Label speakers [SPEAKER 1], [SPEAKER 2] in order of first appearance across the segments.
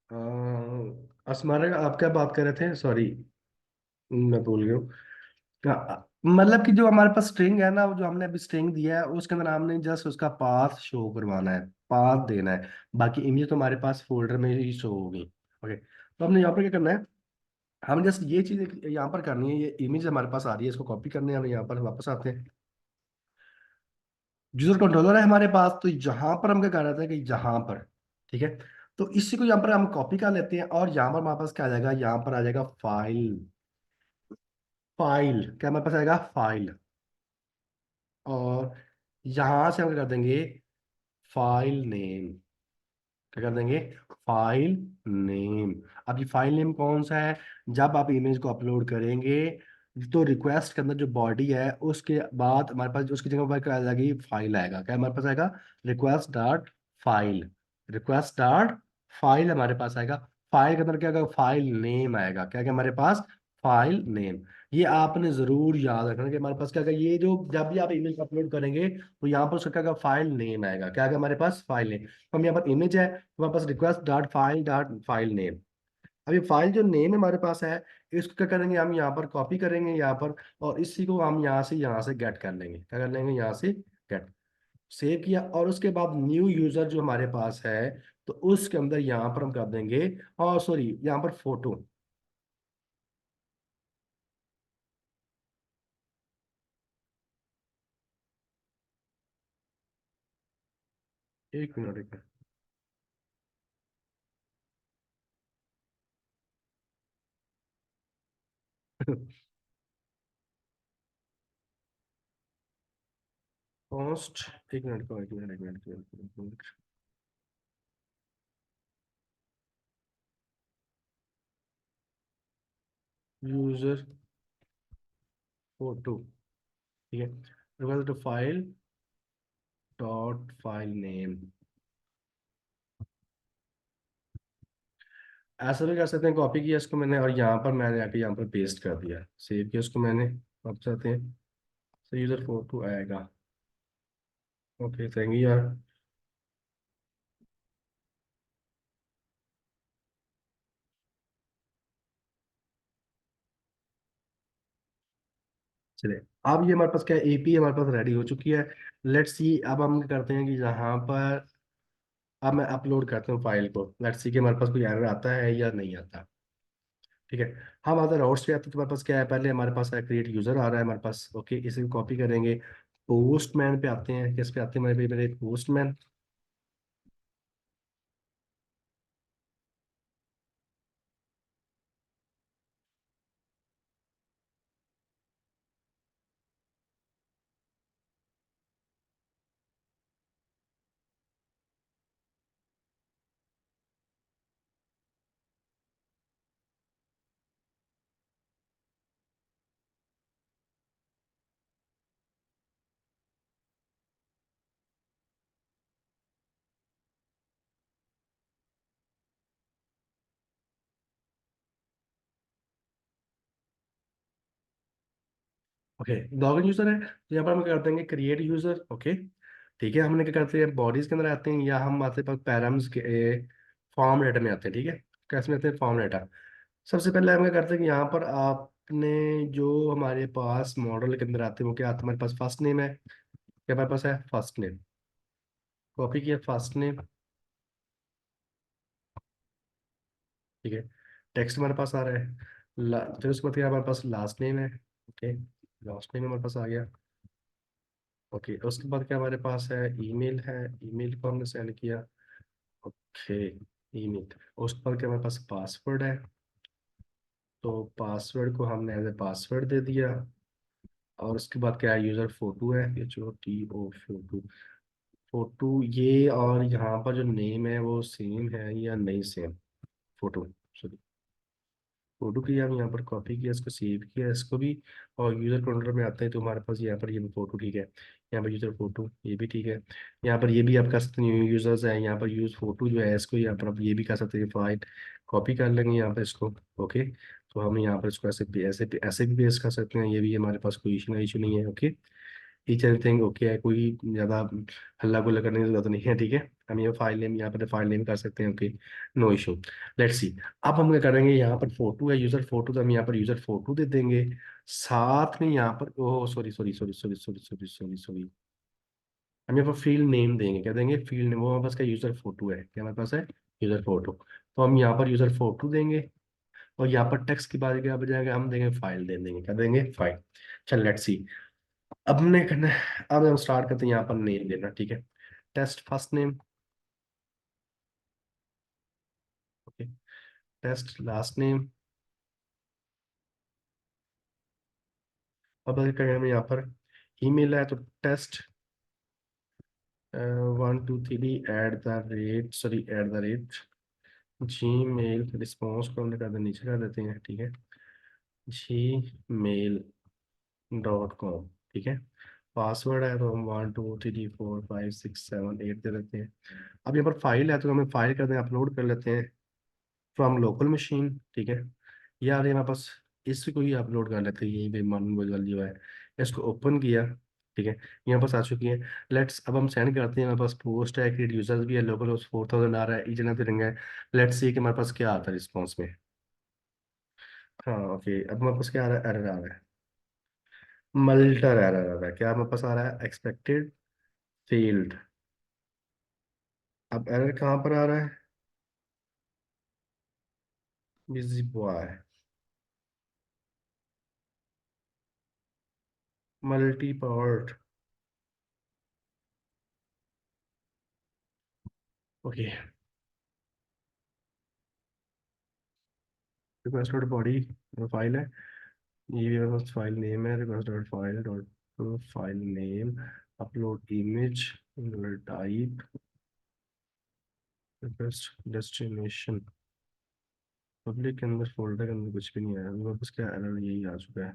[SPEAKER 1] Asmara, आप क्या बात कर रहे थे? सॉरी, मैं भूल गया हूँ। मतलब कि जो हमारे पास स्ट्रिंग है ना, वो जो हमने अभी स्ट्रिंग दिया है उसके अंदर हमने जस्ट उसका पाथ शो करवाना है, पाथ देना है। बाकी इमेज तो हमारे पास फोल्डर में ही शो होगी। ओके, तो हमने यहाँ पर क्या करना है, हम जस्ट ये चीज यहाँ पर करनी है। ये इमेज हमारे पास आ रही है, इसको कॉपी करने है, हम यहाँ पर वापस आते हैं। यूजर कंट्रोलर है हमारे पास, तो यहाँ पर हम क्या कर रहे थे कि यहाँ पर, ठीक है, तो इसी को यहाँ पर हम कॉपी कर लेते हैं और यहाँ पर हमारे पास क्या आ जाएगा, यहाँ पर आ जाएगा फाइल। फाइल क्या हमारे पास आएगा, फाइल। और यहाँ से हम क्या कर देंगे, फाइल नेम। क्या कर देंगे, फाइल नेम। अब ये फाइल नेम कौन सा है, जब आप इमेज को अपलोड करेंगे तो रिक्वेस्ट के अंदर जो बॉडी है उसके बाद हमारे पास उसकी जगह पर क्या आ जाएगी, फाइल आएगा। क्या हमारे पास आएगा, request dot file. Request dot file हमारे पास आएगा। फाइल के अंदर क्या आएगा, फाइल नेम आएगा। क्या क्या हमारे पास, फाइल नेम। ये आपने जरूर याद रखना कि हमारे पास क्या क्या, ये जो जब भी आप इमेज अपलोड करेंगे तो यहाँ पर उसका क्या फाइल नेम आएगा। क्या क्या हमारे पास, फाइल नेम। हम यहाँ पर इमेज है, हमारे पास रिक्वेस्ट डॉट फाइल नेम। अभी फाइल जो नेम हमारे पास है, इसको क्या करेंगे, हम यहाँ पर कॉपी करेंगे यहाँ पर, और इसी को हम यहाँ से गेट कर लेंगे। क्या कर लेंगे, यहाँ से गेट। सेव किया, और उसके बाद न्यू यूजर जो हमारे पास है, तो उसके अंदर यहाँ पर हम कर देंगे, और सॉरी यहाँ पर फोटो। एक मिनट, एक मिनट। पोस्ट, एक मिनट को, एक मिनट, एक मिनट, एक मिनट। यूजर फोटो, ठीक है, request to file dot file name. ऐसा भी कर सकते हैं, कॉपी किया इसको मैंने और यहाँ पर मैंने आके यहाँ पर पेस्ट कर दिया, सेव किया उसको मैंने। अब चाहते हैं तो यूजर फोटो आएगा। ओके, थैंक यू यार। चलिए, अब ये हमारे पास क्या है, एपी हमारे पास रेडी हो चुकी है। लेट्स सी, अब हम क्या करते हैं कि यहाँ पर अब मैं अपलोड करता हूँ फाइल को। लेट्स सी कि हमारे पास कोई एरर आता है या नहीं आता। ठीक है, हम अगर राउट्स पे आते हैं तो हमारे पास क्या है, पहले हमारे पास है क्रिएट यूजर आ रहा है हमारे पास। ओके, इसे कॉपी करेंगे। पोस्टमैन पे आते हैं, किस पे आते हैं, मेरे मेरे पोस्टमैन। ओके, लॉगिन यूजर है तो यहाँ पर हम क्या करते हैं, क्रिएट यूजर। ओके, ठीक है, हमने क्या करते हैं, बॉडीज के अंदर आते हैं या हम आते हैं पैरम्स के फॉर्म डाटा में आते हैं। ठीक है, कैसे में आते हैं, फॉर्म डाटा। सबसे पहले हम क्या करते हैं कि यहाँ पर आपने जो हमारे पास मॉडल के अंदर आते हैं वो क्या आते हैं, हमारे पास फर्स्ट नेम है। क्या हमारे पास है, फर्स्ट नेम। कॉपी किया फर्स्ट नेम। ठीक है, टेक्स्ट हमारे पास आ रहा है। फिर उसके बाद क्या हमारे पास लास्ट नेम है। ओके, लास्ट नेम हमारे पास आ गया। ओके, उसके बाद क्या हमारे पास है, ईमेल है। ईमेल को हमने सेंड किया। Okay, email. उसके बाद क्या हमारे पास पासवर्ड है, तो पासवर्ड को हमने एज ए पासवर्ड दे दिया। और उसके बाद क्या है, यूजर फोटो है, HOTO फोटो। फोटो ये, और यहाँ पर जो नेम है वो सेम है या नहीं सेम, फोटो। फोटो की हम यहाँ पर कॉपी किया, इसको सेव किया इसको भी। और यूजर काउंटर में आता है तो हमारे पास यहाँ पर ये भी फोटो, ठीक है, यहाँ पर यूजर फोटो ये भी ठीक है। यहाँ पर ये भी आप कर सकते हैं, यूजर्स है यहाँ पर, यूज फोटो जो है इसको यहाँ पर आप ये भी कर सकते हैं, फाइल कॉपी कर लेंगे यहाँ पर इसको। ओके, तो हम यहाँ पर इसको ऐसे भी ऐसे भी पेस्ट कर सकते हैं, ये भी हमारे पास कोई इशू नहीं है। ओके, ईच एवरीथिंग ओके है, कोई ज़्यादा हल्ला गुल्ला करने की जरूरत नहीं है, ठीक है। हम ये फाइल नेम यहाँ पर फाइल नेम कर सकते हैं, okay, no issue. Let's see. अब हम क्या करेंगे, यहाँ पर फोटो है, यूजर फोटो, तो हम यहाँ पर यूजर फोटो दे देंगे। साथ में यहाँ पर, oh sorry sorry sorry sorry sorry sorry sorry sorry, हम यहाँ पर फील्ड नेम देंगे, क्या देंगे, फील्ड नेम। वो हमारे पास क्या यूजर फोटो है, क्या हमारे पास है, यूजर फोटो। तो हम यहाँ पर यूजर फोटो देंगे, और यहाँ पर टेक्स्ट की बात क्या बजाएगा, हम देंगे फाइल दे देंगे, क्या देंगे, फाइल। चल लेट्स सी। अब हमने करना है, अब हम स्टार्ट करते हैं, यहाँ पर नेम देना, ठीक है। Test first name, okay. Test last name. अब अगर कहें हमें यहाँ पर ईमेल है, तो टेस्ट 1 2 3 @ Gmail, रिस्पॉन्स को हमने कर दे नीचे कर देते हैं, ठीक है, gmail.com, ठीक है। पासवर्ड है तो हम 1 2 3 4 5 6 7 8 दे देते हैं। अब यहाँ पर फाइल है, तो हमें फाइल कर दें, अपलोड कर लेते हैं फ्रॉम लोकल मशीन, ठीक है। यार ये हमारे पास, इसको ही अपलोड कर लेते हैं, यही बेमान वगैरह जो है, इसको ओपन किया, ठीक है, यहाँ पास आ चुकी है। लेट्स, अब हम सेंड करते हैं, हमारे पास पोस्ट है, क्रिएट यूजर्स भी है, लोकल 4000 आ रहा है, इतना तिरंगा है। लेट्स सी कि हमारे पास क्या आता है रिस्पॉन्स में। हाँ ओके, अब हमारे पास क्या आ रहा है, एरर आ रहा है, मल्टर एरर आ रहा है, क्या हमारे पास आ रहा है, एक्सपेक्टेड फील्ड। अब एरर कहाँ पर आ रहा है, busy boy, multi part, okay. Request dot body file है, ये भी बस फाइल नेम है, request dot file dot file name, upload image, type, request destination, public के अंदर फोल्डर के अंदर कुछ भी नहीं आया, मेरे पास क्या एरर यही आ चुका है,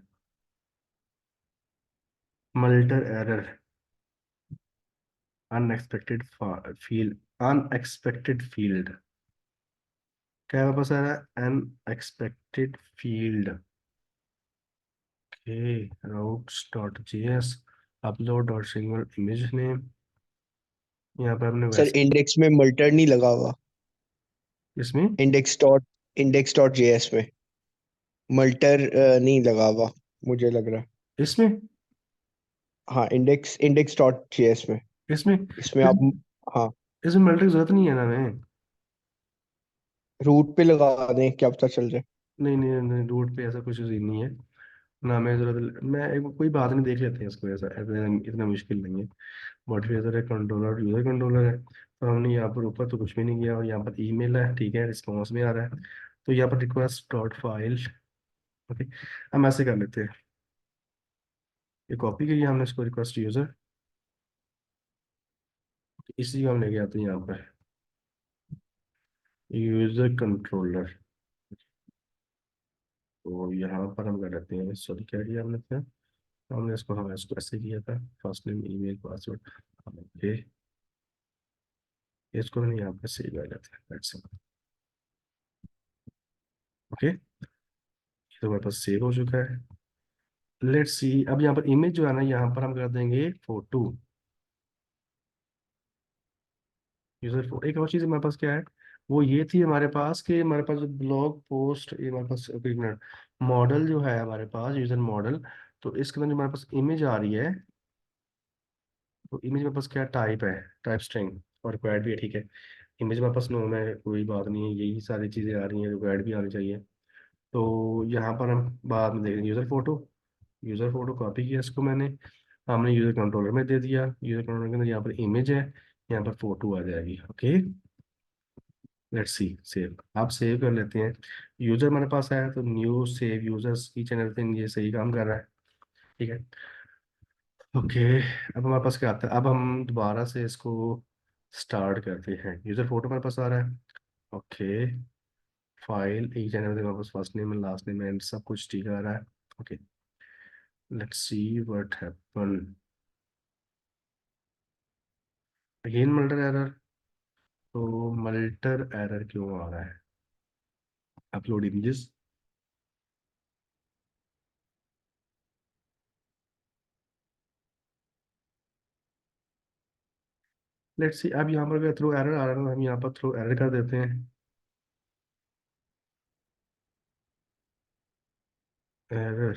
[SPEAKER 1] multer error, unexpected field, unexpected field, क्या मेरे पास आ रहा है, unexpected field, okay. routes dot JS, upload dot single image name, यहाँ पर हमने
[SPEAKER 2] सर
[SPEAKER 1] वैसे,
[SPEAKER 2] इंडेक्स में मल्टर नहीं लगा हुआ।
[SPEAKER 1] इसमें,
[SPEAKER 2] इंडेक्स डॉट जेएस में मल्टर नहीं लगा हुआ, मुझे लग रहा है।
[SPEAKER 1] इसमें,
[SPEAKER 2] हाँ, इंडेक्स इंडेक्स डॉट जेएस में।
[SPEAKER 1] इसमें
[SPEAKER 2] इसमें
[SPEAKER 1] इस,
[SPEAKER 2] आप, हाँ,
[SPEAKER 1] इसमें मल्टी की जरूरत नहीं है ना हमें।
[SPEAKER 2] रूट पे लगा दें, क्या पता चल जाए।
[SPEAKER 1] नहीं नहीं नहीं, रूट पे ऐसा कुछ सीन नहीं है, ना हमें जरूरत, मैं एक कोई बात नहीं, देख लेते हैं इसको, ऐसा इतना मुश्किल नहीं है। मॉडिफायर है, कंट्रोलर, यूजर कंट्रोलर है, तो हमने यहाँ पर ऊपर तो कुछ भी नहीं किया, और यहाँ पर ईमेल है, ठीक है, रिस्पॉन्स में आ रहा है, तो यहाँ पर रिक्वेस्ट डॉट फाइल, ओके। हम ऐसे कर लेते हैं, ये कॉपी की हमने इसको, रिक्वेस्ट यूजर, इसी को हम लेके आते हैं यहाँ पर, यूजर कंट्रोलर, तो यहाँ पर हम कर लेते हैं, सॉरी क्या किया हमने, क्या हमने इसको, हम इसको ऐसे किया था, first name email password, okay, इसको हम यहाँ पर सेव कर लेते हैं, लेट्स ओके, तो हमारे पास सेव हो चुका है। लेट्स सी, अब यहाँ पर इमेज जो है ना, यहाँ पर हम कर देंगे फोटो, यूजर फोटो। एक और चीज़ हमारे पास क्या है, वो ये थी हमारे पास, कि हमारे पास जो ब्लॉग पोस्ट, ये हमारे पास एक मिनट, मॉडल जो है हमारे पास, यूजर मॉडल, तो इसके अंदर जो हमारे पास इमेज आ रही है, तो इमेज में पास क्या टाइप है, टाइप स्ट्रिंग, और रिक्वायर्ड भी है, ठीक है। इमेज में पास नो में कोई बात नहीं है, यही सारी चीज़ें आ रही हैं, रिक्वायर्ड भी आनी चाहिए। तो यहाँ पर हम बाद में देखेंगे, user photo, user photo copy किया इसको मैंने, हमने यूज़र कंट्रोलर में दे दिया, यूज़र कंट्रोलर के अंदर यहाँ पर इमेज है, यहाँ पर फोटो आ जाएगी, ओके। लेट्स सी, सेव, आप सेव कर लेते हैं, यूज़र हमारे पास आया, तो new save users each and everything, ये सही काम कर रहा है, ठीक है, ओके। अब हमारे पास क्या आता है, अब हम दोबारा से इसको स्टार्ट करते हैं, यूज़र फोटो हमारे पास आ रहा है, okay, file each and everything, हमारे पास first name and last name and सब कुछ ठीक आ रहा है, okay. Let's see what happen, again multer error, तो मल्टर एरर क्यों आ रहा है, अपलोड इमेजेस, लेट्स सी, अब यहाँ पर थ्रो एरर आ रहा है, हम यहाँ पर थ्रो एरर कर देते हैं। एरर।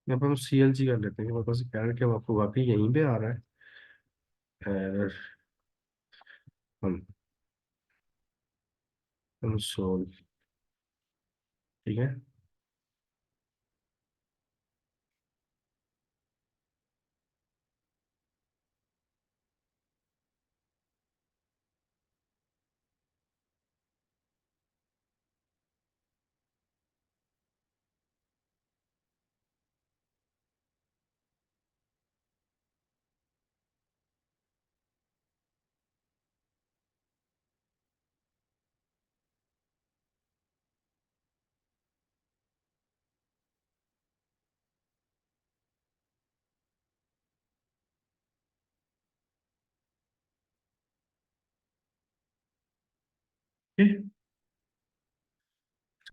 [SPEAKER 1] यहाँ पर हम CLG कर लेते हैं, हमारे पास एरर क्या आपको वाकई यहीं पे आ रहा है। एरर। हम कंसोल। ठीक है। ठीक,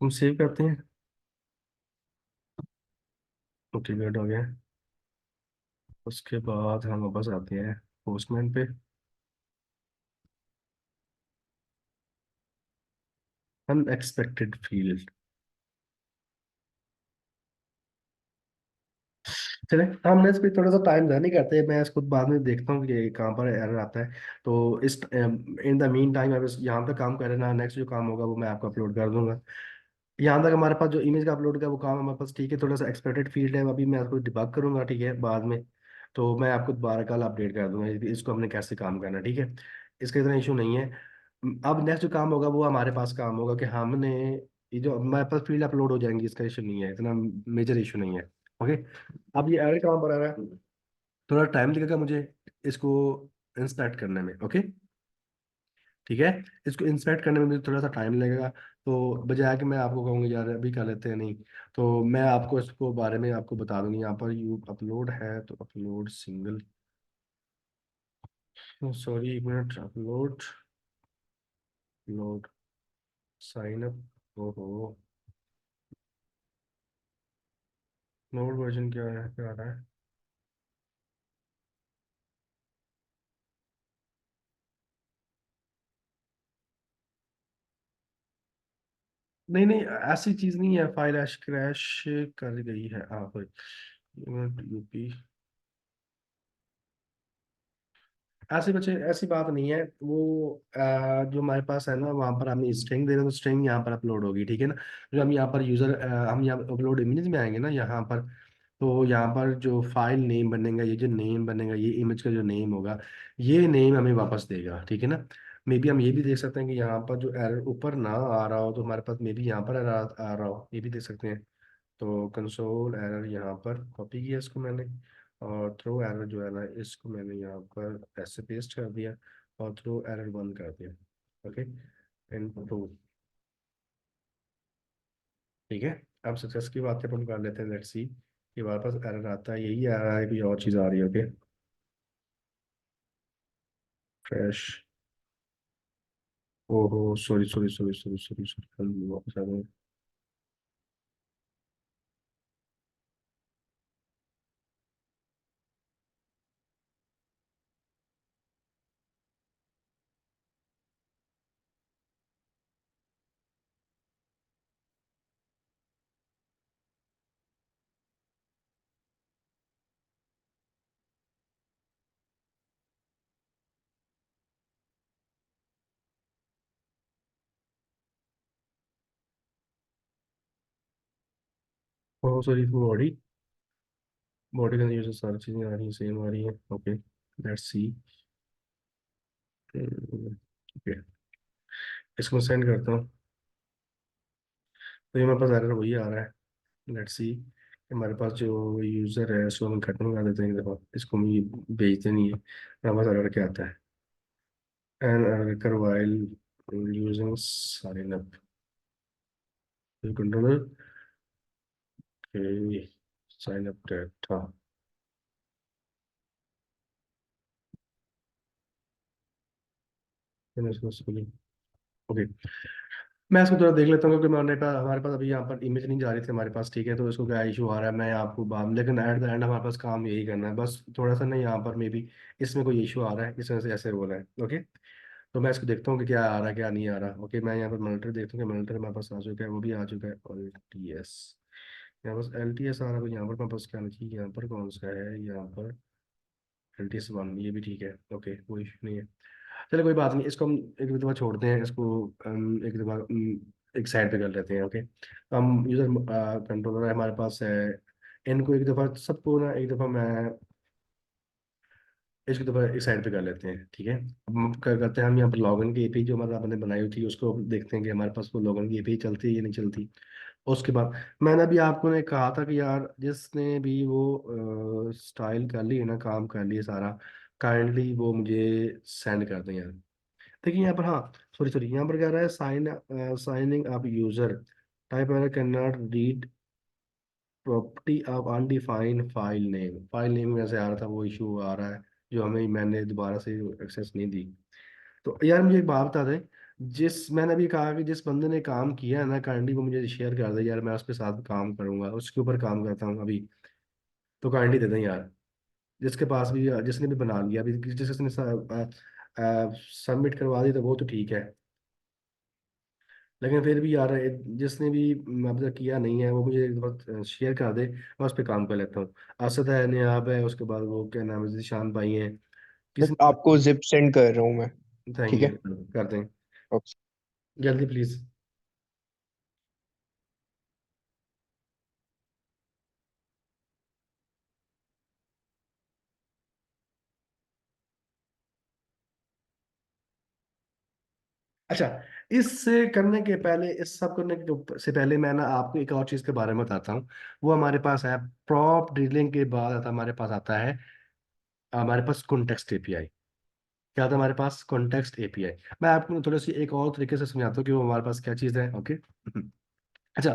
[SPEAKER 1] हम सेव करते हैं। मोटिवेट हो गया। उसके बाद हम वापस आते हैं पोस्टमैन पे। Unexpected field. चले, हमने इस पे थोड़ा सा टाइम ज़ाया नहीं करते, मैं इसको बाद में देखता हूँ कि कहाँ पर एरर आता है। तो इस इन द मीन टाइम अब यहाँ तक काम कर रहे ना, नेक्स्ट जो काम होगा वो मैं आपको अपलोड कर दूंगा। यहाँ तक हमारे पास जो इमेज का अपलोड का वो काम हमारे पास ठीक है, थोड़ा सा एक्सपेक्टेड फील्ड है, अभी मैं आपको डिबग करूंगा, ठीक है, बाद में। तो मैं आपको दोबारा कल अपडेट कर दूंगा इसको हमने कैसे काम करना है, ठीक है। इसका इतना इशू नहीं है। अब नेक्स्ट जो काम होगा वो हमारे पास काम होगा कि हमने ये जो हमारे पास फील्ड अपलोड हो जाएंगी, इसका इशू नहीं है, इतना मेजर इशू नहीं है। ओके। अब ये एरर कहाँ पर आ रहा है, थोड़ा टाइम लगेगा मुझे इसको इंस्पेक्ट करने में। ओके। ठीक है। इसको इंस्पेक्ट करने में मुझे थोड़ा सा टाइम लगेगा, तो बजाय कि मैं आपको कहूँगा यार अभी कर लेते हैं, नहीं, तो मैं आपको इसको बारे में आपको बता दूंगी। यहाँ पर यू अपलोड है तो अपलोड सिंगल, सॉरी एक minute, upload load sign up. ओहो, नोड वर्जन क्या है, क्या आ रहा है। नहीं नहीं, ऐसी चीज़ नहीं है, फाइल ऐश क्रैश कर गई है। हाँ कोई यूपी, ऐसे बच्चे ऐसी बात नहीं है वो। जो हमारे पास है ना, वहाँ पर हमें स्ट्रिंग दे रहे हैं तो स्ट्रिंग यहाँ पर अपलोड होगी, ठीक है ना। जो हम यहाँ पर यूज़र, हम यहाँ अपलोड इमेज में आएंगे ना यहाँ पर, तो यहाँ पर जो फाइल नेम बनेगा, ये जो नेम बनेगा, ये इमेज का जो नेम होगा, ये नेम हमें वापस देगा, ठीक है ना। मे बी हम ये भी देख सकते हैं कि यहाँ पर जो एरर ऊपर ना आ रहा हो तो हमारे पास मे बी यहाँ पर एरर आ रहा हो, ये भी देख सकते हैं। तो कंसोल एरर यहाँ पर कॉपी किया इसको मैंने, और थ्रो एरर जो है ना इसको मैंने यहाँ पर ऐसे पेस्ट कर दिया, और थ्रो एरर बंद कर दिया। ओके। इनटू। ठीक है। अब सक्सेस की बात अपन कर लेते हैं, लेट्स सी कि हमारे पास एरर आता है, यही आ रहा है, कोई और चीज़ आ रही है। ओके। फ्रेश। ओहो, sorry sorry sorry sorry sorry sorry, वापस आ गए। ओह सॉरी, बॉडी, बॉडी का यूज सारी चीज़ें आ रही हैं, सेम आ रही हैं। ओके। Let's C. ओके, इसको सेंड करता हूँ। तो ये मेरे पास एरर वही आ रहा है। लेट्स सी, हमारे पास जो यूज़र है उसको हम खत्म कर देते हैं एक दफ़ा, इसको हम ये भेजते नहीं है, हमारे पास एरर क्या आता है। An error while using sign up controller के साइन अप डेटा। ओके। मैं इसको थोड़ा देख लेता हूँ, क्योंकि हमारे पास अभी यहाँ पर इमेज नहीं जा रही थी हमारे पास, ठीक है, तो इसको क्या इशू आ रहा है मैं आपको बाद में, लेकिन एट द एंड हमारे पास काम यही करना है बस, थोड़ा सा ना यहाँ पर मे बी इसमें कोई इशू आ रहा है, इस वजह से ऐसे हो रहा है। ओके, तो मैं इसको देखता हूँ कि क्या आ रहा है क्या नहीं आ रहा। ओके, मैं यहाँ पर मॉनिटर देखता हूँ कि मॉनिटर हमारे पास आ चुका है, वो भी आ चुका है, और LTS यहाँ पास LTS आ रहा है, तो यहाँ पर मेरे पास क्या लिखी, यहाँ पर कौन सा है, यहाँ पर LTS 1, ये भी ठीक है। ओके, कोई इशू नहीं है। चलो कोई बात नहीं, इसको हम एक दफ़ा छोड़ते हैं, इसको हम एक दफ़ा एक साइड पे कर लेते हैं। ओके, हम यूज़र कंट्रोलर हमारे पास है, इनको एक दफ़ा सबको ना एक दफ़ा मैं इसको दफ़ा एक साइड पे कर लेते हैं, ठीक है। अब हम क्या करते हैं, हम यहाँ पर लॉगिन की एपीआई जो हमारा आपने बनाई हुई थी उसको देखते हैं कि हमारे पास वो लॉगिन की एपीआई चलती है या नहीं चलती। उसके बाद मैंने अभी आपको ने कहा था कि यार जिसने भी वो स्टाइल कर ली है ना, काम कर लिए सारा, काइंडली वो मुझे सेंड कर दें यार। देखिए यहाँ पर, हाँ सॉरी सॉरी, यहाँ पर कह रहा है साइनिंग अप यूजर टाइप मैंने can not read property of undefined file name में से आ रहा था, वो इशू आ रहा है जो हमें, मैंने दोबारा से एक्सेस नहीं दी। तो यार मुझे एक बात बता दें, जिस मैंने अभी कहा कि जिस बंदे ने काम किया है ना, काइंडली वो मुझे शेयर कर दे यार, मैं उसके साथ काम करूंगा, उसके ऊपर काम करता हूँ अभी, तो काइंडली दे दें यार। जिसके पास भी, जिसने भी बना लिया अभी, जिसने सबमिट करवा दी तो वो तो ठीक है, लेकिन फिर भी यार जिसने भी अब तक किया नहीं है वो मुझे एक बार शेयर कर दे, मैं उस पर काम कर लेता हूँ। असद है, नियाब है, उसके बाद वो क्या नाम है, जीशान भाई हैं,
[SPEAKER 2] बस
[SPEAKER 1] किसने।
[SPEAKER 2] आपको जिप सेंड कर रहा हूँ मैं।
[SPEAKER 1] थैंक
[SPEAKER 2] ठीक
[SPEAKER 1] यू,
[SPEAKER 2] है।
[SPEAKER 1] कर दें
[SPEAKER 2] ओके।
[SPEAKER 1] जल्दी प्लीज। अच्छा, इससे करने के पहले, इस सब करने के से पहले मैं ना आपको एक और चीज़ के बारे में बताता हूँ। वो हमारे पास है प्रॉप ड्रिलिंग के बाद आता हमारे पास आता है, हमारे पास कॉन्टेक्स्ट एपीआई। क्या था हमारे पास, कॉन्टेक्स्ट एपीआई। मैं आपको थोड़ी सी एक और तरीके से समझाता हूँ कि वो हमारे पास क्या चीज़ है। ओके अच्छा,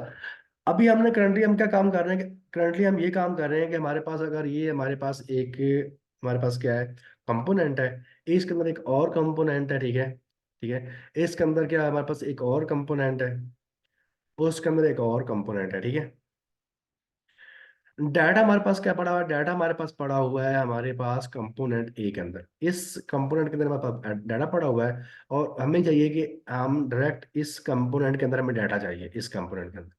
[SPEAKER 1] अभी हमने करंटली हम क्या काम कर रहे हैं, करंटली हम ये काम कर रहे हैं कि हमारे पास अगर ये हमारे पास एक, हमारे पास क्या है, कंपोनेंट है, इसके अंदर एक और कंपोनेंट है, ठीक है, ठीक है, इसके अंदर क्या है, हमारे पास एक और कंपोनेंट है, उसके अंदर एक और कंपोनेंट है, ठीक है। डाटा हमारे पास क्या पड़ा हुआ है, डाटा हमारे पास पड़ा हुआ है हमारे पास कंपोनेंट ए के अंदर, इस कंपोनेंट के अंदर हमारे पास डाटा पड़ा हुआ है, और हमें चाहिए कि हम डायरेक्ट इस कंपोनेंट के अंदर हमें डाटा चाहिए, इस कंपोनेंट के अंदर।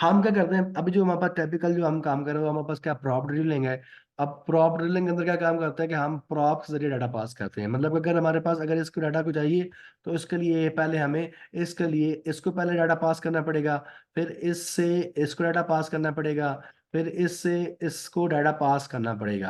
[SPEAKER 1] हम क्या करते हैं, अभी जो हमारे पास टिपिकल जो हम काम कर रहे हैं वो हमारे पास क्या प्रॉप ड्रिलिंग है। अब प्रॉप ड्रिलिंग के अंदर क्या काम करते हैं कि हम प्रॉप के जरिए डाटा पास करते हैं, मतलब अगर हमारे पास अगर इसको डाटा को चाहिए, तो इसके लिए पहले हमें, इसके लिए इसको पहले डाटा पास करना पड़ेगा, फिर इससे इसको डाटा पास करना पड़ेगा, फिर इससे इसको डाटा पास करना पड़ेगा,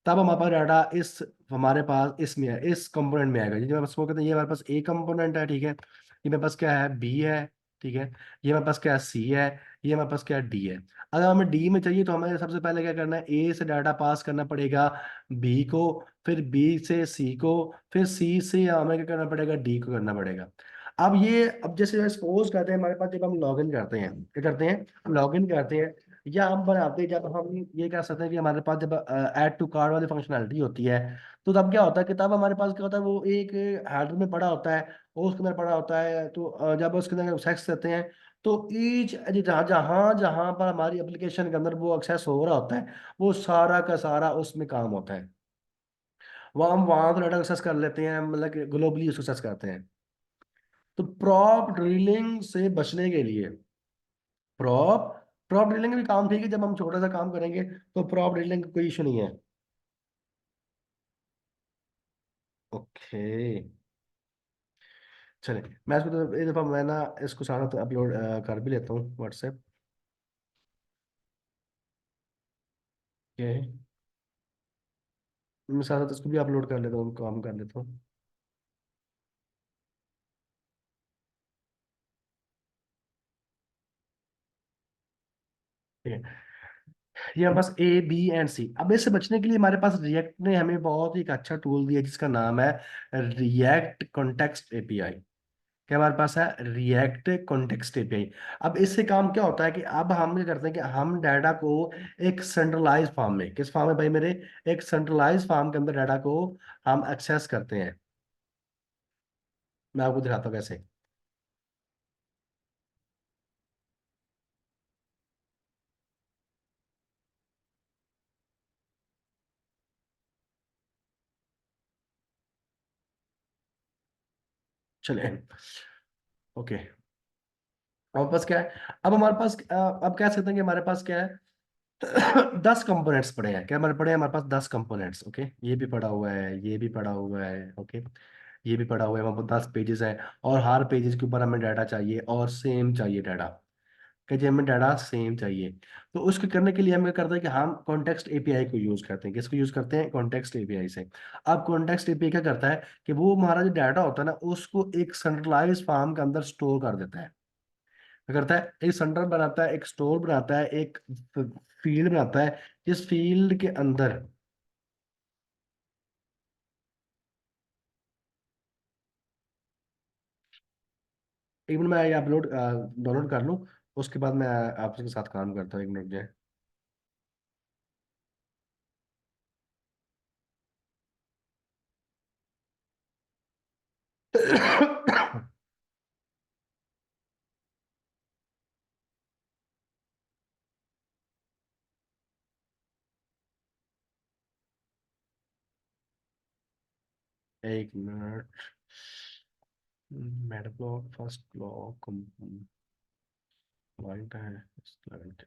[SPEAKER 1] तब हमारे पास डाटा इस, हमारे पास इसमें है, इस कंपोनेंट में आएगा। ये हमारे पास वो कहते हैं, ये हमारे पास ए कंपोनेंट है, ठीक है, ये मेरे पास क्या है, बी है, ठीक है, ये हमारे पास क्या है, सी है, ये हमारे पास क्या है, डी है। अगर हमें डी में चाहिए तो हमें सबसे पहले क्या करना है, ए से डाटा पास करना पड़ेगा बी को, फिर बी से सी को, फिर सी से हमें क्या करना पड़ेगा, डी को करना पड़ेगा। अब ये, अब जैसे सपोज करते हैं हमारे पास, जब हम लॉगिन करते हैं, क्या करते हैं, लॉगिन करते हैं, या हम बनाते हैं, जब हम ये कर सकते हैं कि हमारे पास जब ऐड टू कार्ड वाली फंक्शनैलिटी होती है, तो तब क्या होता है कि तब हमारे पास क्या होता है, वो एक हेडर में पड़ा होता है, और उसके अंदर पड़ा होता है, तो जब उसके अंदर सेक्स करते हैं, तो ईच जहाँ जहाँ जहाँ पर हमारी एप्लीकेशन के अंदर वो एक्सेस हो रहा होता है, वो सारा का सारा उसमें काम होता है, वो हम वहां तो डाटा एक्सेस कर लेते हैं, मतलब ग्लोबली उसको एक्सेस करते हैं। तो प्रॉप ड्रिलिंग से बचने के लिए, प्रॉप प्रॉप ड्रिलिंग भी काम ठीक है, जब हम छोटा सा काम करेंगे तो प्रॉप ड्रिलिंग का कोई इशू नहीं है। ओके, चलिए मैं इसको तो एक दफ़ा मैं ना इसको सारा तो अपलोड कर भी लेता हूँ व्हाट्सएप के, मैं सारा तो इसको भी अपलोड कर लेता हूँ, काम कर लेता हूँ। ठीक है, ये हमारे पास ए बी एंड सी। अब इससे बचने के लिए हमारे पास रिएक्ट ने हमें बहुत ही एक अच्छा टूल दिया जिसका नाम है रिएक्ट कॉन्टेक्स्ट एपीआई। क्या हमारे पास है, रिएक्ट कॉन्टेक्स्ट एपीआई। अब इससे काम क्या होता है कि अब हम ये करते हैं कि हम डाटा को एक सेंट्रलाइज फॉर्म में, किस फॉर्म में भाई मेरे, एक सेंट्रलाइज फॉर्म के अंदर डाटा को हम एक्सेस करते हैं। मैं आपको दिखाता हूँ कैसे। चले, ओके। हमारे पास क्या है, अब हमारे पास अब कह सकते हैं कि हमारे पास क्या है, 10 कंपोनेंट्स पड़े हैं, क्या हमारे पड़े हैं, हमारे पास 10 कंपोनेंट्स, ओके। ये भी पड़ा हुआ है, ये भी पड़ा हुआ है, ओके। ये भी पड़ा हुआ है, हमारे पास 10 पेजेस हैं, और हर पेजेस के ऊपर हमें डाटा चाहिए और सेम चाहिए डाटा, कि जी हमें डाटा सेम चाहिए। तो उसके करने के लिए हम क्या करते हैं कि हम कॉन्टेक्स्ट एपीआई को यूज करते हैं। किसको यूज करते हैं, कॉन्टेक्स्ट एपीआई से। अब कॉन्टेक्स्ट एपीआई क्या करता है कि वो हमारा जो डाटा होता है ना, उसको एक सेंट्रलाइज फॉर्म के अंदर स्टोर कर देता है। क्या करता है, एक सेंटर बनाता है, एक स्टोर बनाता है, एक फील्ड बनाता है, जिस फील्ड के अंदर, एक मिनट मैं ये अपलोड डाउनलोड कर लूँ, उसके बाद मैं आपके साथ काम करता हूँ, एक मिनट जो है। एक minute, Meta block, first block, client है, क्लाइंट।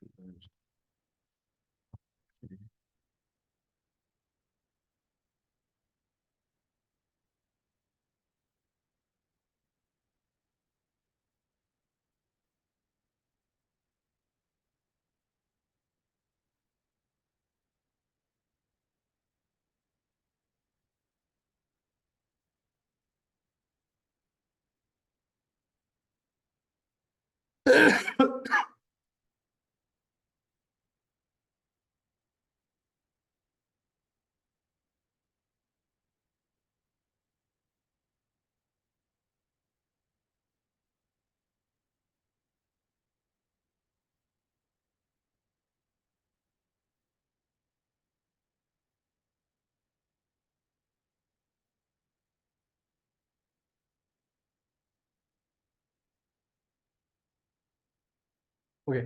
[SPEAKER 1] ओके,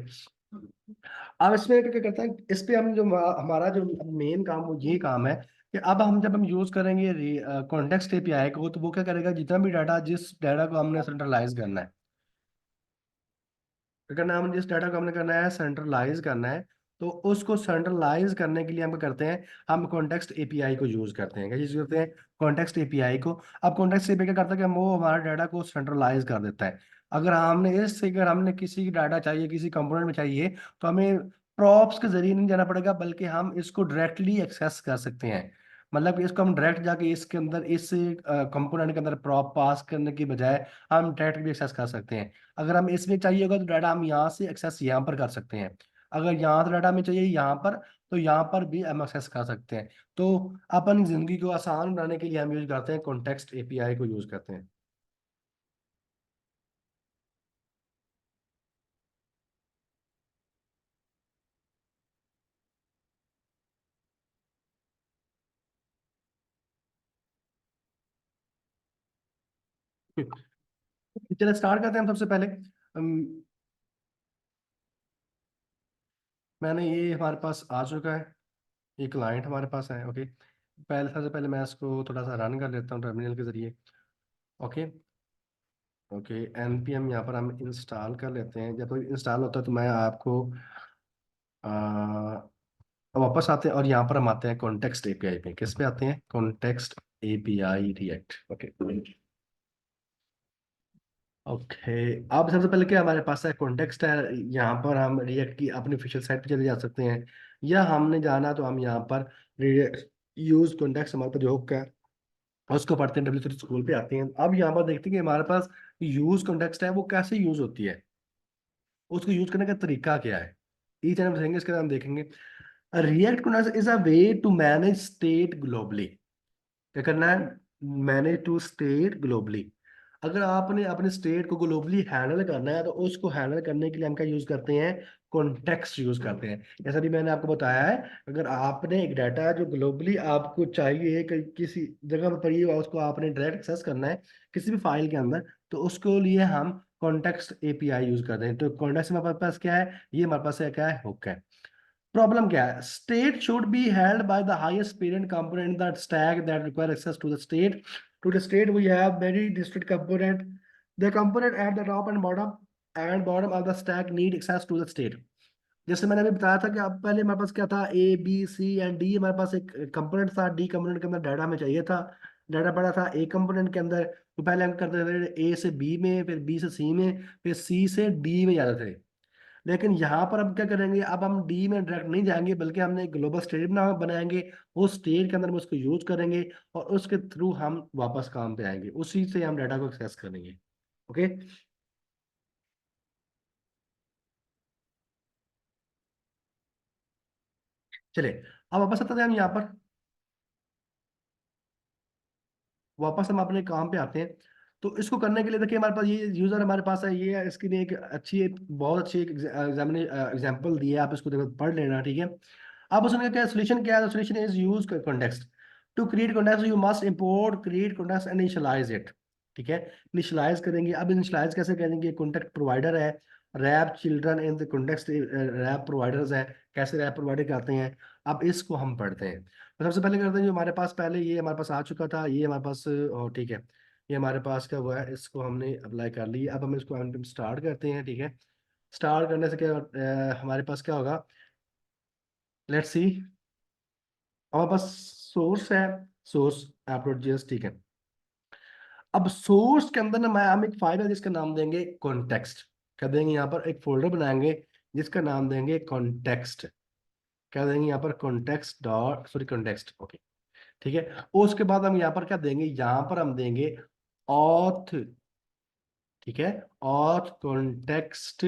[SPEAKER 1] अब इसमें क्या करता है, इस पे हम जो हमारा जो मेन काम, वो ये काम है कि अब हम जब हम यूज करेंगे कॉन्टेक्स्ट एपीआई को, तो वो क्या करेगा, जितना भी डाटा, जिस डाटा को हमने सेंट्रलाइज करना है, क्या करना है, हम जिस डाटा को हमने करना है सेंट्रलाइज करना है, तो उसको सेंट्रलाइज करने के लिए हम क्या करते हैं, हम कॉन्टेक्स्ट एपीआई को यूज करते हैं। क्या यूज करते हैं, कॉन्टेक्स्ट एपीआई को। अब कॉन्टेक्स्ट एपीआई क्या करता है कि वो हमारा डाटा को सेंट्रलाइज कर देता है। अगर हमने किसी की डाटा चाहिए, किसी कंपोनेंट में चाहिए, तो हमें प्रॉप्स के जरिए नहीं जाना पड़ेगा, बल्कि हम इसको डायरेक्टली एक्सेस कर सकते हैं। मतलब कि इसको हम डायरेक्ट जाके इसके अंदर, इस कंपोनेंट के अंदर प्रॉप पास करने की बजाय हम डायरेक्ट भी एक्सेस कर सकते हैं। अगर हम इसमें चाहिए होगा तो डाटा हम यहाँ से एक्सेस यहाँ पर कर सकते हैं। अगर यहाँ से डाटा में चाहिए यहाँ पर, तो यहाँ पर भी हम एक्सेस कर सकते हैं। तो अपन जिंदगी को आसान बनाने के लिए हम यूज करते हैं, कॉन्टेक्स्ट एपीआई को यूज करते हैं। चलिए स्टार्ट करते हैं हम सबसे पहले। मैंने ये हमारे पास आ चुका है, ये क्लाइंट हमारे पास है, ओके। पहले, सबसे पहले मैं इसको थोड़ा सा रन कर लेता हूँ टर्मिनल के जरिए, ओके। ओके, npm यहाँ पर हम इंस्टॉल कर लेते हैं। जब इंस्टॉल होता है तो मैं आपको वापस आते हैं, और यहाँ पर हम आते हैं कॉन्टेक्स्ट एपीआई पे। किस पे आते हैं, context API react, okay. Okay, अब सबसे पहले क्या हमारे पास है, कॉन्टेक्स्ट है। यहाँ पर हम रिएक्ट की अपनी ऑफिशियल साइट पे चले जा सकते हैं, या हमने जाना तो हम यहाँ पर यूज कॉन्टेक्स्ट, हमारे पास जो हुक है उसको पढ़ते हैं, W3 स्कूल पे आते हैं। अब यहाँ पर देखते हैं कि हमारे पास यूज कॉन्टेक्स्ट है, वो कैसे यूज होती है, उसको यूज करने का तरीका क्या है, ईच एंड एवरीथिंग इसके अंदर हम देखेंगे। React context is a way to manage state globally. क्या करना है, मैनेज टू स्टेट ग्लोबली। अगर आपने अपने स्टेट को ग्लोबली हैंडल करना है, तो उसको हैंडल करने के लिए हम क्या यूज करते हैं, कॉन्टेक्स्ट यूज करते हैं। जैसा भी मैंने आपको बताया है, अगर आपने एक डाटा जो ग्लोबली आपको चाहिए, किसी जगह पर पड़ी है, उसको आपने डायरेक्ट एक्सेस करना है किसी भी फाइल के अंदर, तो उसको लिए हम कॉन्टेक्स्ट एपीआई यूज करते हैं। तो कॉन्टेक्स्ट में हमारे पास क्या है, ये हमारे पास क्या है, हुक है। प्रॉब्लम क्या है, state should be held by the highest parent component that stack that require access to the state. To the state we have many distinct component. The component at the top and bottom of the stack need access to the state. जैसे मैंने अभी बताया था कि अब पहले हमारे पास क्या था, A B C and D, हमारे पास एक कंपोनेंट था, डी कंपोनेंट के अंदर डाटा हमें चाहिए था, डाटा पड़ा था ए कंपोनेंट के अंदर। तो पहले हम करते थे ए से बी में, फिर बी से सी में, फिर सी से डी में जाते थे। लेकिन यहाँ पर अब क्या करेंगे, अब हम डी में डायरेक्ट नहीं जाएंगे, बल्कि हमने एक ग्लोबल स्टेट बनाएंगे। उस स्टेट के अंदर हम उसको यूज करेंगे और उसके थ्रू हम वापस काम पे आएंगे, उसी से हम डाटा को एक्सेस करेंगे। ओके, चलिए अब वापस आते हैं हम यहाँ पर, वापस हम अपने काम पे आते हैं। तो इसको करने के लिए देखिए हमारे पास ये यूजर हमारे पास है, ये इसके लिए एक अच्छी, एक बहुत अच्छी एग्जाम्पल दी है, आप इसको देखो पढ़ लेना, ठीक है। अब उसने क्या सोल्यूशन, क्या है solution, is use context. To create context you must import create context and initialize it. ठीक है, इनिशियलाइज करेंगे। अब इनिशियलाइज कैसे करेंगे, कॉन्टेक्ट प्रोवाइडर है, wrap children in the context, wrap providers है, कैसे रैप प्रोवाइडर करते हैं। अब इसको हम पढ़ते हैं। तो सबसे पहले करते हैं, जो हमारे पास पहले ये हमारे पास आ चुका था, ये हमारे पास ठीक है, ये हमारे पास क्या हुआ है, इसको हमने अप्लाई कर लिया। अब हम इसको स्टार्ट करते हैं, ठीक है। स्टार्ट करने से क्या हमारे पास क्या होगा, लेट्स सी। हमारे पास सोर्स है, सोर्स app.js, ठीक है। अब सोर्स के अंदर ना मैं हम एक फाइल है जिसका नाम देंगे कॉन्टेक्स्ट। क्या देंगे, यहाँ पर एक फोल्डर बनाएंगे जिसका नाम देंगे कॉन्टेक्स्ट। क्या देंगे यहाँ पर, context dot sorry context, okay, ठीक है। और उसके बाद हम यहाँ पर क्या देंगे, यहाँ पर हम देंगे ऑथ, ठीक है, ऑथ कॉन्टेक्स्ट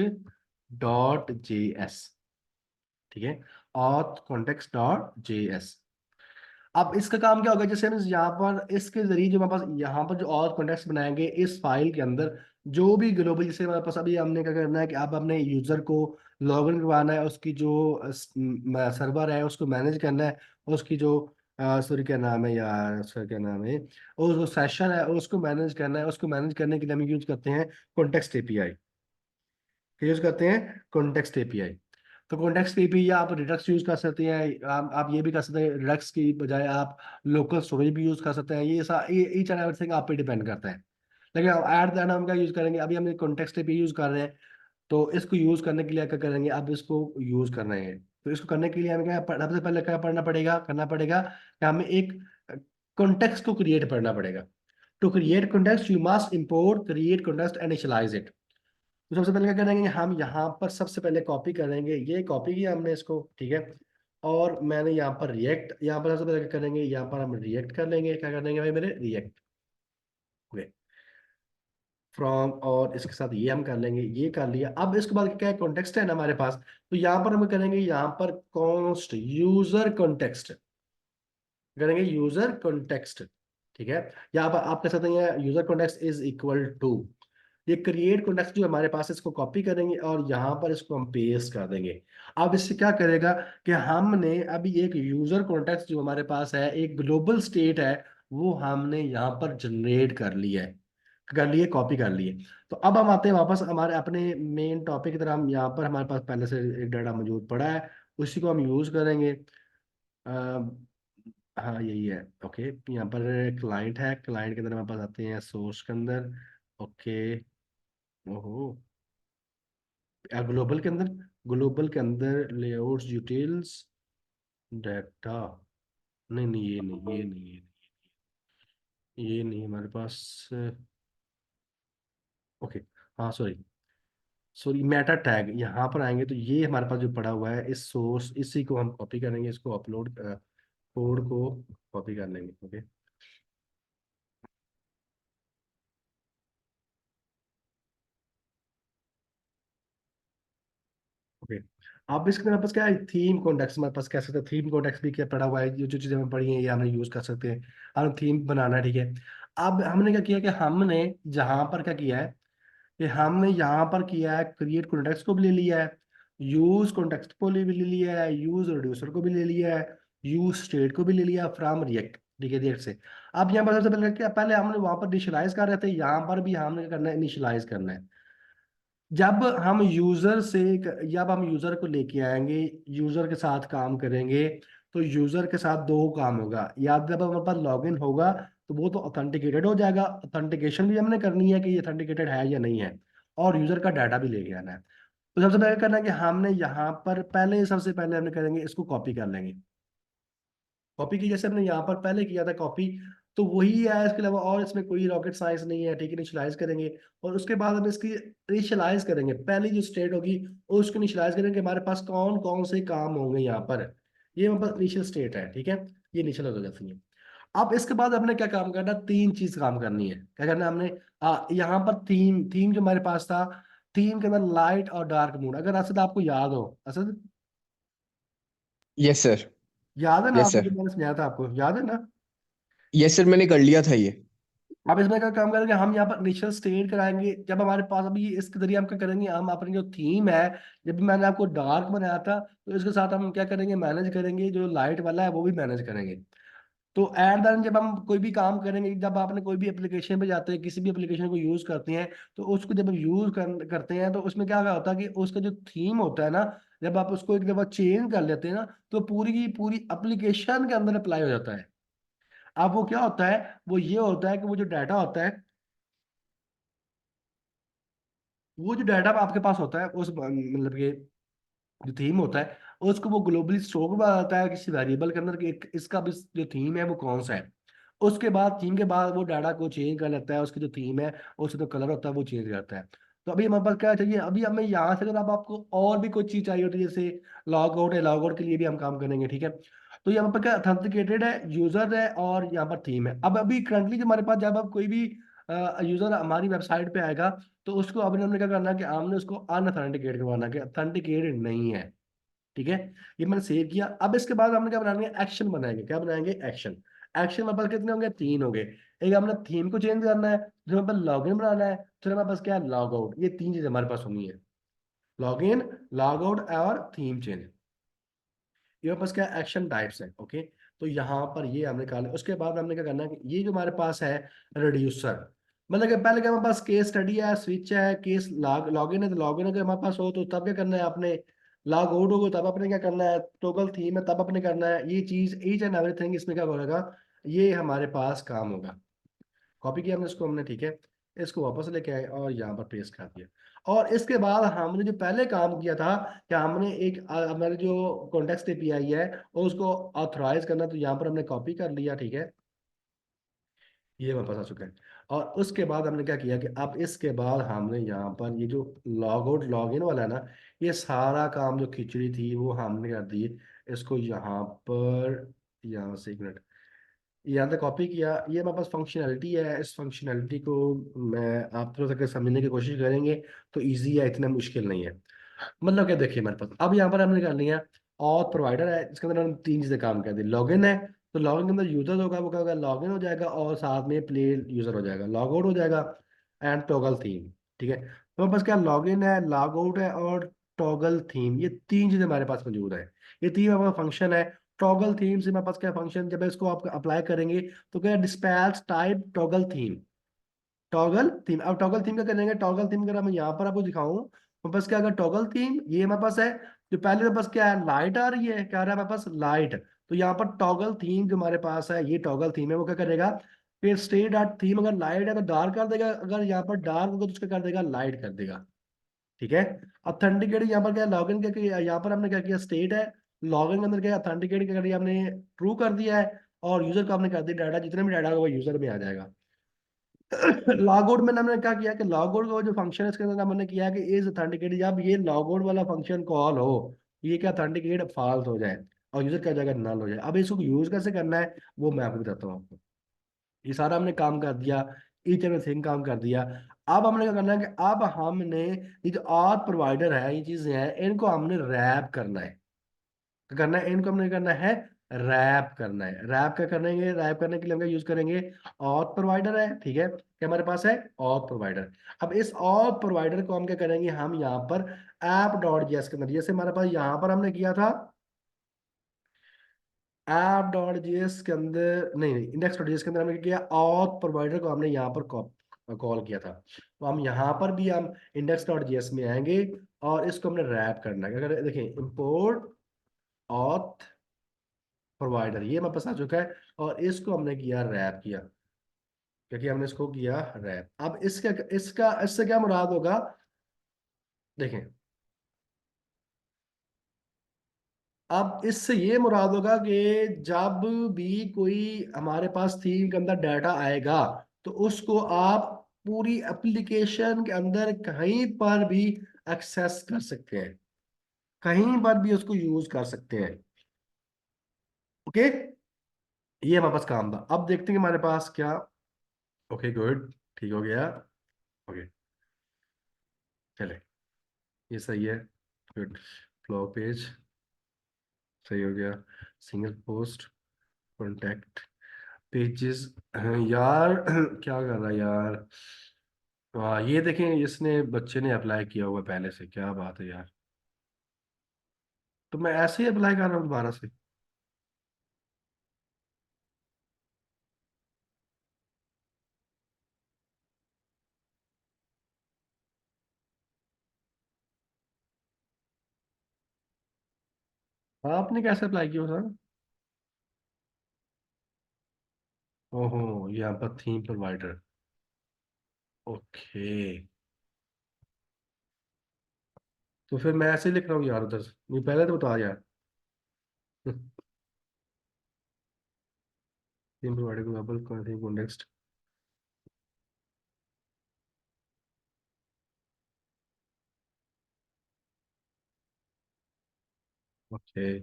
[SPEAKER 1] डॉट जेएस, ठीक है, ऑथ कॉन्टेक्स्ट डॉट जेएस। अब इसका काम क्या होगा, जैसे हम यहाँ पर इसके जरिए जो हमारे पास यहाँ पर जो और कॉन्टेक्स्ट बनाएंगे इस फाइल के अंदर, जो भी ग्लोबल, जैसे हमारे पास अभी हमने क्या करना है कि अब हमने यूजर को लॉगिन करवाना है, उसकी जो सर्वर है उसको मैनेज करना है, उसकी जो सॉरी क्या नाम है यार, उसका क्या नाम है, और जो सेशन है उसको मैनेज करना है। उसको मैनेज करने के लिए हम यूज करते हैं कॉन्टेक्स्ट एपीआई, यूज करते हैं कॉन्टेक्स्ट एपीआई। तो कॉन्टेक्स्ट एपीआई या आप रिडक्स यूज कर सकते हैं, आप ये भी कर सकते हैं, रिडक्स की बजाय आप लोकल स्टोरेज भी यूज कर सकते हैं। ये ईच एंड एवरीथिंग आप पे डिपेंड करता है। लेकिन एट द एंड हम क्या यूज करेंगे, अभी हम कॉन्टेक्स्ट एपीआई यूज कर रहे हैं, तो इसको यूज करने के लिए क्या करेंगे, अब इसको यूज करना है। तो इसको करने के लिए हमें क्या सबसे पहले क्या पढ़ना पड़ेगा, करना पड़ेगा कि हमें एक कॉन्टेक्स्ट को क्रिएट करना पड़ेगा। To create context you must import create context and initialize it. तो सबसे पहले क्या करेंगे, हम यहाँ पर सबसे पहले कॉपी करेंगे, ये कॉपी किया हमने इसको, ठीक है। और मैंने यहाँ पर रिएक्ट, यहाँ पर सबसे पहले क्या करेंगे, यहाँ पर हम रिएक्ट कर लेंगे, क्या कर लेंगे भाई मेरे, रिएक्ट फ्रॉम, और इसके साथ ये हम कर लेंगे, ये कर लिया। अब इसके बाद क्या है, कॉन्टेक्स्ट है ना हमारे पास, तो यहाँ पर हम करेंगे, यहाँ पर कॉन्स्ट यूजर कॉन्टेक्स्ट करेंगे, यूजर कॉन्टेक्स्ट, ठीक है। यहाँ पर आप कह सकते हैं user context is equal to, ये क्रिएट कॉन्टेक्स्ट जो हमारे पास है, इसको कॉपी करेंगे और यहाँ पर इसको हम पेस्ट कर देंगे। अब इससे क्या करेगा कि हमने अभी एक यूजर कॉन्टेक्स्ट जो हमारे पास है, एक ग्लोबल स्टेट है, वो हमने यहाँ पर जनरेट कर लिया है, कर लिए, कॉपी कर लिए। तो अब हम आते हैं वापस हमारे अपने मेन टॉपिक की तरह। हम यहाँ पर हमारे पास पहले से एक डाटा मौजूद पड़ा है, उसी को हम यूज करेंगे। हाँ यही है, ओके। यहाँ पर क्लाइंट है, क्लाइंट के अंदर हमारे पास आते हैं सोर्स के अंदर, ओके। ओहो, ग्लोबल के अंदर, ग्लोबल के अंदर लेआउट्स डिटेल्स डाटा, नहीं नहीं ये नहीं, ये नहीं, ये नहीं हमारे पास, ओके, हाँ सॉरी, सॉरी मेटा टैग यहाँ पर आएंगे, तो ये हमारे पास जो पड़ा हुआ है इस सोर्स, इसी को हम कॉपी करेंगे, इसको अपलोड कोड को कॉपी कर लेंगे, ओके ओके। अब इसके हमारे पास क्या है, थीम कॉन्टेक्स्ट हमारे पास, कह सकते हैं थीम कॉन्टेक्स्ट भी क्या पड़ा हुआ है, ये जो चीज़ें हमें पढ़ी हैं ये हमने यूज कर सकते हैं। हम थीम बनाना है, ठीक है। अब हमने क्या किया कि हमने जहाँ पर क्या किया है कि हमने यहाँ पर किया है, क्रिएट कॉन्टेक्स्ट को भी ले लिया है, यूज कॉन्टेक्स्ट को भी ले लिया है, यूज रिड्यूसर को भी ले लिया है, यूज स्टेट को भी ले लिया फ्रॉम रिएक्ट, ठीक है, रिएक्ट से। अब यहाँ पर सबसे पहले क्या, पहले हमने वहां पर इनिशियलाइज कर रहे थे, यहाँ पर भी हमने क्या करना है, इनिशियलाइज करना है। जब हम यूजर से, जब हम यूजर को लेके आएंगे, यूजर के साथ काम करेंगे, तो यूजर के साथ दो काम होगा, या जब हमारे पास लॉगिन होगा तो वो तो ऑथेंटिकेटेड हो जाएगा। ऑथेंटिकेशन भी हमने करनी है कि ये ऑथेंटिकेटेड है या नहीं है, और यूजर का डाटा भी लेके आना है। तो सबसे पहले करना है कि हमने यहाँ पर पहले, सबसे पहले हमने करेंगे इसको कॉपी कर लेंगे। कॉपी की जैसे हमने यहाँ पर पहले किया था कॉपी, तो वही है, इसके अलावा और इसमें कोई रॉकेट साइंस नहीं है। ठीक है, इनिशियलाइज करेंगे और उसके बाद हम इसकी इनिशियलाइज करेंगे। पहली जो स्टेट होगी उसको इनिशियलाइज करेंगे, हमारे पास कौन कौन से काम होंगे यहाँ पर। ये हमारे पास इनिशियल स्टेट है, ठीक है, ये इनिशियल हो जाती है। अब इसके बाद हमने क्या काम करना है, तीन चीज काम करनी है। क्या करना है हमने, यहाँ पर थीम, थीम जो हमारे पास था, थीम के अंदर लाइट और डार्क मूड, अगर असद आपको याद हो, असद
[SPEAKER 2] यस सर।
[SPEAKER 1] याद है ना
[SPEAKER 2] यस
[SPEAKER 1] आपको, जो
[SPEAKER 2] सर।
[SPEAKER 1] मैंने समझाया था आपको, याद है ना।
[SPEAKER 2] यस सर, मैंने कर लिया था ये।
[SPEAKER 1] अब इसमें क्या काम करेंगे, हम यहाँ पर इनिशियल स्टेट कराएंगे। जब हमारे पास अभी इसके जरिए हम क्या करेंगे, हम अपनी जो थीम है, जब भी मैंने आपको डार्क बनाया था, तो इसके साथ हम क्या करेंगे, मैनेज करेंगे, जो लाइट वाला है वो भी मैनेज करेंगे। तो एट द एंड जब हम कोई भी काम करेंगे, जब आपने कोई भी एप्लीकेशन पे जाते हैं, किसी भी एप्लीकेशन को यूज करते हैं, तो उसको जब हम करते हैं, तो उसमें क्या होता है कि उसका जो थीम होता है ना, जब आप उसको एक दफा चेंज कर लेते हैं ना, तो पूरी की पूरी एप्लीकेशन के अंदर अप्लाई हो जाता है। अब वो क्या होता है, वो ये होता है कि वो जो डाटा होता है, वो जो डाटा आपके पास होता है उस मतलब कि जो थीम होता है, उसको वो ग्लोबली स्टोर में आता है किसी वेरिएबल के अंदर कि इसका भी जो थीम है वो कौन सा है। उसके बाद थीम के बाद वो डाटा को चेंज कर लेता है, उसकी जो थीम है उसका जो कलर होता है वो चेंज करता है। तो अभी हमारे पास क्या चाहिए, अभी हमें यहाँ से अगर अब आपको और भी कोई चीज चाहिए होती है, जैसे लॉग आउट है, लॉग आउट के लिए भी हम काम करेंगे, ठीक है। तो यहाँ पर क्या ऑथेंटिकेटेड है, यूजर है, और यहाँ पर थीम है। अब अभी करंटली जो हमारे पास, जब अब कोई भी यूजर हमारी वेबसाइट पे आएगा, तो उसको अब हमने क्या करना है कि हमने उसको अनऑथेंटिकेट करवाना है कि ऑथेंटिकेटेड नहीं है, ठीक है। ये मैंने सेव किया। अब इसके बाद हमने क्या बनाएंगे, एक्शन बनाएंगे। क्या बनाएंगे, एक्शन। एक्शन हमारे पास कितने होंगे, तीन हो गए। एक हमने थीम को चेंज करना है, फिर हमारे पास लॉग इन बनाना है, फिर हमारे पास क्या है, लॉग आउट। ये तीन चीजें हमारे पास होनी है, लॉग इन, लॉग आउट और थीम चेंज। ये हमारे पास क्या एक्शन टाइप्स है, ओके। तो यहाँ पर ये हमने कर लिया। उसके बाद हमने क्या करना है कि ये जो हमारे पास है रिड्यूसर, मतलब कि पहले क्या हमारे पास केस स्टडी है, स्विच है, केस लॉग इन है, तो लॉग इन अगर हमारे पास हो तो तब क्या करना है आपने, लॉग आउट होगा तब आपने क्या करना है, टोगल थीम है तब आपने करना है। ये चीज ईच एंड एवरीथिंग इसमें क्या होगा, ये हमारे पास काम होगा। कॉपी किया हमने इसको, हमने ठीक है, इसको वापस लेके आए और यहाँ पर पेस्ट कर दिया। और इसके बाद हमने जो पहले काम किया था कि हमने एक हमारे जो कॉन्टेक्स्ट एपीआई है और उसको ऑथराइज करना, तो यहाँ पर हमने कॉपी कर लिया, ठीक है, ये हमारे पास आ चुका है। और उसके बाद हमने क्या किया कि अब इसके बाद हमने यहाँ पर ये जो लॉग आउट लॉग इन वाला है ना, ये सारा काम जो खिचड़ी थी वो हमने कर दी। इसको यहाँ पर, यहाँ से एक मिनट, यहाँ तक कॉपी किया। ये हमारे पास फंक्शनैलिटी है, इस फंक्शनैलिटी को मैं आप थोड़ा सा समझने की कोशिश करेंगे तो इजी है, इतना मुश्किल नहीं है। मतलब क्या, देखिए हमारे पास अब यहाँ पर हमने कर लिया, और प्रोवाइडर है इसके अंदर हम तीन चीजें काम कर दी। लॉगिन है, तो लॉगिन के अंदर यूजर होगा, वो क्या होगा, लॉगिन हो जाएगा, और साथ में प्ले यूजर हो जाएगा, लॉग आउट हो जाएगा, एंड टॉगल थीम, ठीक है। तो हमारे पास क्या, लॉगिन है, लॉग आउट है, और टॉगल थीम, ये तीन चीजें हमारे पास मौजूद है। ये तीन हमारा फंक्शन है। टॉगल थीम से हमारे पास क्या फंक्शन, जब इसको आप अप्लाई करेंगे, तो क्या, dispatch type toggle theme, toggle theme. अब टॉगल थीम क्या करेंगे, टॉगल थीम अगर मैं यहाँ पर आपको दिखाऊं, हमारे पास क्या होगा, टॉगल थीम ये हमारे पास है। जो पहले हमारे पास क्या है, लाइट आ रही है, क्या आ रहा है हमारे पास, लाइट। तो यहाँ पर टॉगल थीम जो हमारे पास है, ये टॉगल थीम है, वो क्या करेगा, फिर स्टे डॉट थीम अगर लाइट है तो डार्क कर देगा, अगर यहाँ पर डार्क होगा तो उसका कर देगा लाइट कर देगा, ठीक है। ऑथेंटिकेट यहाँ पर क्या, लॉगिन क्या किया, यहाँ पर हमने क्या किया, स्टेट है, लॉगिन के अंदर क्या, ऑथेंटिकेट क्या कर दिया हमने, ट्रू कर दिया है, और यूजर को हमने कर दिया डाटा, जितने भी डाटा होगा वो यूजर में आ जाएगा। लॉग आउट में हमने क्या किया कि लॉग आउट का जो फंक्शन है इसके अंदर हमने किया कि इज ऑथेंटिकेट, जब ये लॉग आउट वाला फंक्शन कॉल हो, ये क्या, ऑथेंटिकेट फॉल्स हो जाए और यूजर क्या जाएगा, नल हो जाए। अब इसको यूज कैसे करना है वो मैं आपको बताता हूँ आपको। ये सारा हमने काम कर दिया, ईच एंड एवरीथिंग काम कर दिया। अब हमने क्या करना है कि अब हमने ये जो और प्रोवाइडर है, ये चीजें हैं, इनको हमने रैप करना है। क्या करना है, इनको हमने करना है, रैप करना है। रैप क्या करेंगे, रैप करने के लिए हम यूज करेंगे, ऑथ प्रोवाइडर है, ठीक है, क्या हमारे पास है, ऑथ प्रोवाइडर। अब इस ऑथ प्रोवाइडर को हम क्या करेंगे, हम यहाँ पर ऐप डॉट जेएस के अंदर, जैसे हमारे पास यहाँ पर हमने किया था, ऐप डॉट जेएस के अंदर, नहीं नहीं, इंडेक्स डॉट जेएस के अंदर हमने क्या किया, ऑथ प्रोवाइडर को हमने यहाँ पर कॉल किया था। तो हम यहाँ पर भी हम इंडेक्स डॉट जेएस में आएंगे, और इसको हमने रैप करना है। अगर देखें, इंपोर्ट ऑथ प्रोवाइडर, ये हमारे पास आ चुका है, और इसको हमने किया, रैप किया। क्योंकि हमने इसको किया रैप। अब इसका इसका इससे क्या मुराद होगा, देखें। अब इससे ये मुराद होगा कि जब भी कोई हमारे पास थीम के अंदर डाटा आएगा, तो उसको आप पूरी एप्लीकेशन के अंदर कहीं पर भी एक्सेस कर सकते हैं, कहीं पर भी उसको यूज कर सकते हैं। ओके, ये हमारे पास काम था। अब देखते हैं कि हमारे पास क्या। ओके गुड, ठीक हो गया। ओके, चले, ये सही है। गुड, फ्लो पेज सही हो गया। Single post, contact pages. यार क्या कर रहा है यार। हाँ ये देखें, इसने बच्चे ने अप्लाई किया हुआ पहले से, क्या बात है यार। तो मैं ऐसे ही अप्लाई कर रहा हूँ दोबारा से। आपने कैसे अप्लाई किया सर? ओहो, यहाँ पर थीम प्रोवाइडर। ओके, तो फिर मैं ऐसे ही लिख रहा हूँ यार उधर से, नहीं पहले तो बता यार। थीम प्रोवाइडर को डबल थीम कॉन्टेक्स्ट। ओके,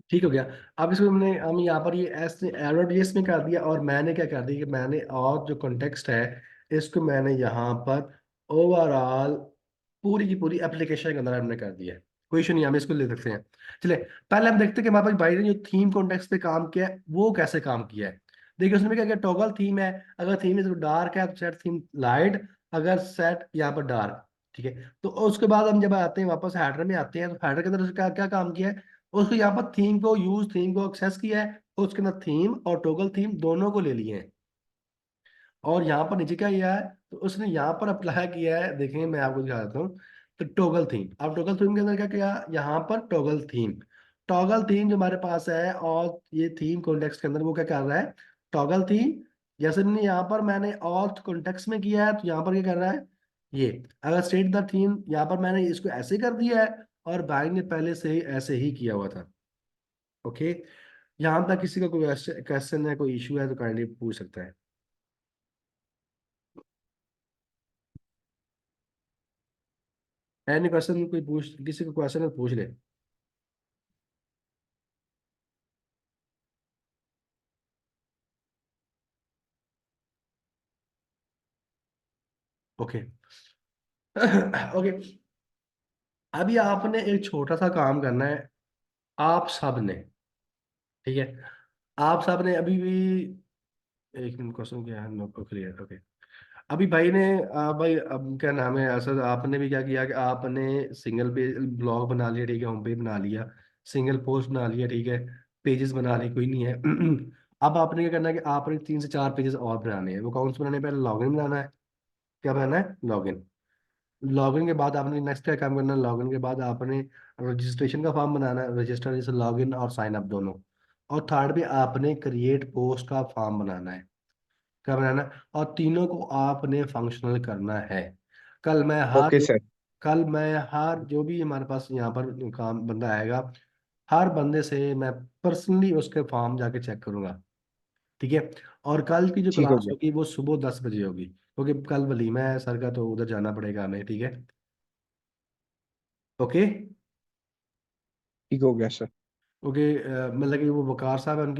[SPEAKER 1] ठीक हो गया। अब इसको हम यहाँ पर ये ऐसे एरर ये इसमें कर दिया, और मैंने क्या कर दिया कि मैंने और जो कॉन्टेक्स्ट है इसको मैंने यहाँ पर ओवरऑल पूरी की पूरी एप्लीकेशन के अंदर हमने कर दिया है। कोई इशू नहीं है, हम इसको ले सकते हैं। चलिए, पहले हम देखते हैं कि हमारे पास भाई ने जो थीम कॉन्टेक्स्ट पे काम किया है वो कैसे काम किया है। देखिए उसने क्या किया, टॉगल थीम है, अगर थीम इज डार्क है तो सेट थीम लाइट, अगर सेट यहाँ पर डार्क। ठीक है, तो उसके बाद हम जब आते हैं वापस हेडर में आते हैं, तो हेडर के अंदर उसने क्या क्या काम किया है, उसको यहाँ पर थीम को यूज थीम को एक्सेस किया है, और उसके अंदर थीम और टॉगल थीम दोनों को ले लिए हैं। और यहाँ पर नीचे क्या किया है, तो उसने यहाँ पर अप्लाई किया है, देखें मैं आपको दिखा देता हूँ। तो टॉगल थीम, अब टॉगल थीम के अंदर क्या किया, यहाँ पर टॉगल थीम जो हमारे पास है, और ये थीम कॉन्टेक्स्ट के अंदर वो क्या कर रहा है, टॉगल थीम। जैसे मैंने यहाँ पर मैंने और कॉन्टेक्स्ट में किया है, तो यहाँ पर क्या कर रहा है, ये अगर स्टेट द थीम, यहाँ पर मैंने इसको ऐसे कर दिया है, और भाई ने पहले से ही ऐसे ही किया हुआ था। ओके, यहाँ तक किसी का कोई क्वेश्चन है, कोई इशू है तो काइंडली पूछ सकता है। एनी क्वेश्चन, कोई पूछ, किसी को क्वेश्चन है तो पूछ ले। ओके। ओके, अभी आपने एक छोटा सा काम करना है, आप सब ने। ठीक है, आप सब ने अभी भी, एक मिनट, क्वेश्चन क्या है, नो क्लियर। ओके, अभी भाई ने भाई अब क्या नाम है, असद आपने भी क्या किया कि आपने सिंगल पेज ब्लॉग बना लिया, ठीक है, होम पेज बना लिया, सिंगल पोस्ट बना लिया, ठीक है, पेजेस बना लिए, कोई नहीं है। अब आपने क्या करना है कि आपने 3 से 4 पेजेस और बनाने हैं। वो कौन से बनाने हैं, पहले लॉगिन बनाना है। क्या बनाना है, लॉगिन। लॉगिन के बाद आपने नेक्स्ट क्या काम करना है, लॉगिन के बाद आपने रजिस्ट्रेशन का फॉर्म बनाना है, रजिस्टर जैसे लॉगिन और साइन अप दोनों। और थर्ड पे आपने क्रिएट पोस्ट का फॉर्म बनाना है। क्या बनाना है, और तीनों को आपने फंक्शनल करना है। कल मैं हर
[SPEAKER 2] ओके सर।
[SPEAKER 1] कल मैं हर जो भी हमारे पास यहाँ पर काम बंदा आएगा, हर बंदे से मैं पर्सनली उसके फॉर्म जाके चेक करूंगा। ठीक है, और कल की जो
[SPEAKER 2] ठीक हो
[SPEAKER 1] क्लास
[SPEAKER 2] गया।
[SPEAKER 1] होगी वो सुबह 10 बजे होगी, क्योंकि कल वलीमा है सर का, तो उधर जाना पड़ेगा हमें। ठीक है, ओके।
[SPEAKER 2] ठीक हो गया सर।
[SPEAKER 1] ओके, मतलब कि वो वकार साहब है, उनकी